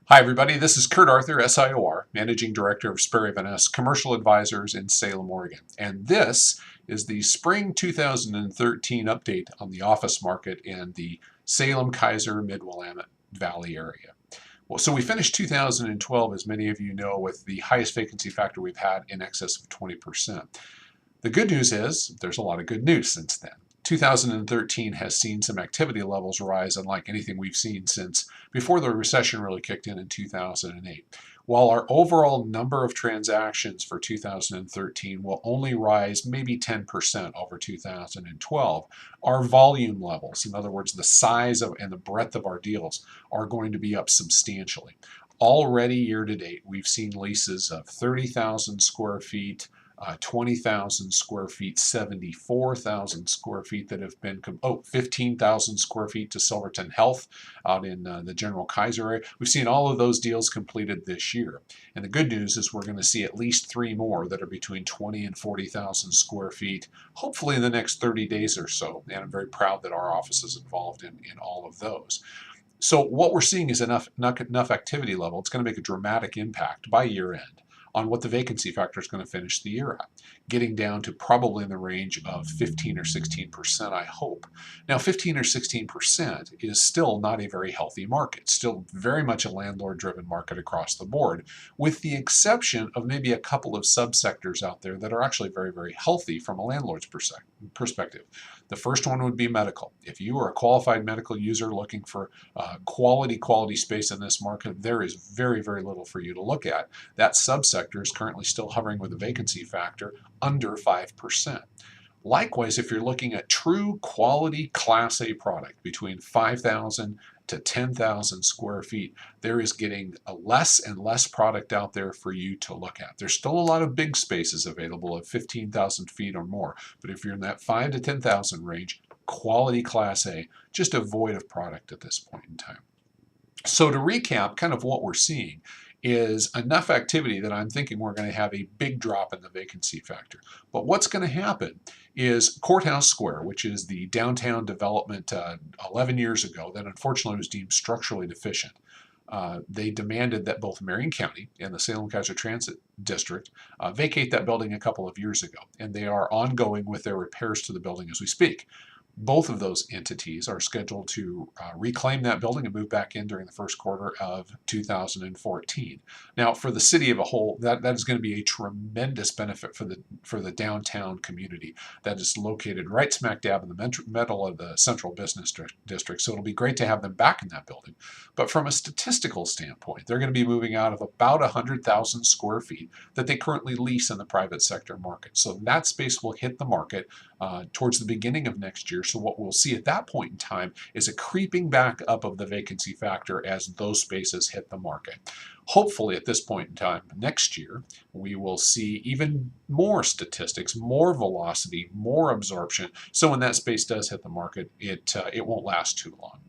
Hi, everybody. This is Kurt Arthur, SIOR, Managing Director of Sperry Van Ness Commercial Advisors in Salem, Oregon. And this is the spring 2013 update on the office market in the Salem, Keizer, Mid-Willamette Valley area. Well, so we finished 2012, as many of you know, with the highest vacancy factor we've had in excess of 20%. The good news is there's a lot of good news since then. 2013 has seen some activity levels rise unlike anything we've seen since before the recession really kicked in 2008. While our overall number of transactions for 2013 will only rise maybe 10% over 2012, our volume levels, in other words, the size of and the breadth of our deals, are going to be up substantially. Already year to date, we've seen leases of 30,000 square feet, 20,000 square feet, 74,000 square feet that have been, 15,000 square feet to Silverton Health out in the General Keizer area. We've seen all of those deals completed this year. And the good news is we're going to see at least 3 more that are between 20 and 40,000 square feet, hopefully in the next 30 days or so. And I'm very proud that our office is involved in all of those. So what we're seeing is enough activity level. It's going to make a dramatic impact by year end on what the vacancy factor is going to finish the year at, getting down to probably in the range of 15 or 16%, I hope. Now, 15 or 16% is still not a very healthy market, still very much a landlord-driven market across the board, with the exception of maybe a couple of subsectors out there that are actually very, very healthy from a landlord's perspective. The first one would be medical. If you are a qualified medical user looking for quality space in this market, there is very, very little for you to look at. That subsector is currently still hovering with a vacancy factor under 5%. Likewise, if you're looking at true quality Class A product between 5,000 to 10,000 square feet, there is getting less and less product out there for you to look at. There's still a lot of big spaces available at 15,000 feet or more, but if you're in that 5 to 10,000 range, quality Class A, just a void of product at this point in time. So to recap, kind of what we're seeing is enough activity that I'm thinking we're going to have a big drop in the vacancy factor. But what's going to happen is Courthouse Square, which is the downtown development 11 years ago that unfortunately was deemed structurally deficient. They demanded that both Marion County and the Salem-Keizer Transit District vacate that building a couple of years ago, and they are ongoing with their repairs to the building as we speak. Both of those entities are scheduled to reclaim that building and move back in during the first quarter of 2014. Now, for the city of a whole, that is going to be a tremendous benefit for the downtown community that is located right smack dab in the middle of the central business district. So it'll be great to have them back in that building. But from a statistical standpoint, they're going to be moving out of about 100,000 square feet that they currently lease in the private sector market. So that space will hit the market towards the beginning of next year. So what we'll see at that point in time is a creeping back up of the vacancy factor as those spaces hit the market. Hopefully at this point in time next year, we will see even more statistics, more velocity, more absorption. So when that space does hit the market, it won't last too long.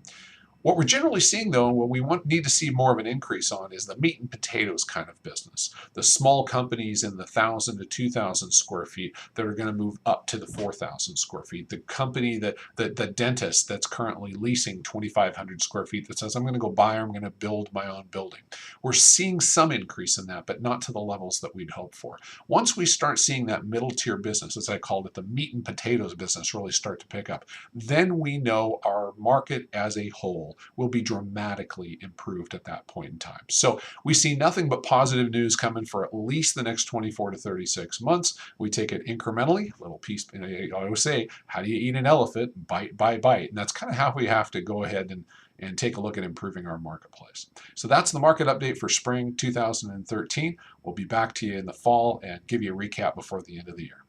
What we're generally seeing, though, and what we need to see more of an increase on is the meat and potatoes kind of business. The small companies in the 1,000 to 2,000 square feet that are going to move up to the 4,000 square feet. The company the dentist that's currently leasing 2,500 square feet that says, I'm going to go buy or I'm going to build my own building. We're seeing some increase in that, but not to the levels that we'd hoped for. Once we start seeing that middle tier business, as I called it, the meat and potatoes business really start to pick up, then we know our market as a whole will be dramatically improved at that point in time. So we see nothing but positive news coming for at least the next 24 to 36 months. We take it incrementally, a little piece. I always say, how do you eat an elephant? Bite by bite. And that's kind of how we have to go ahead and take a look at improving our marketplace. So that's the market update for spring 2013. We'll be back to you in the fall and give you a recap before the end of the year.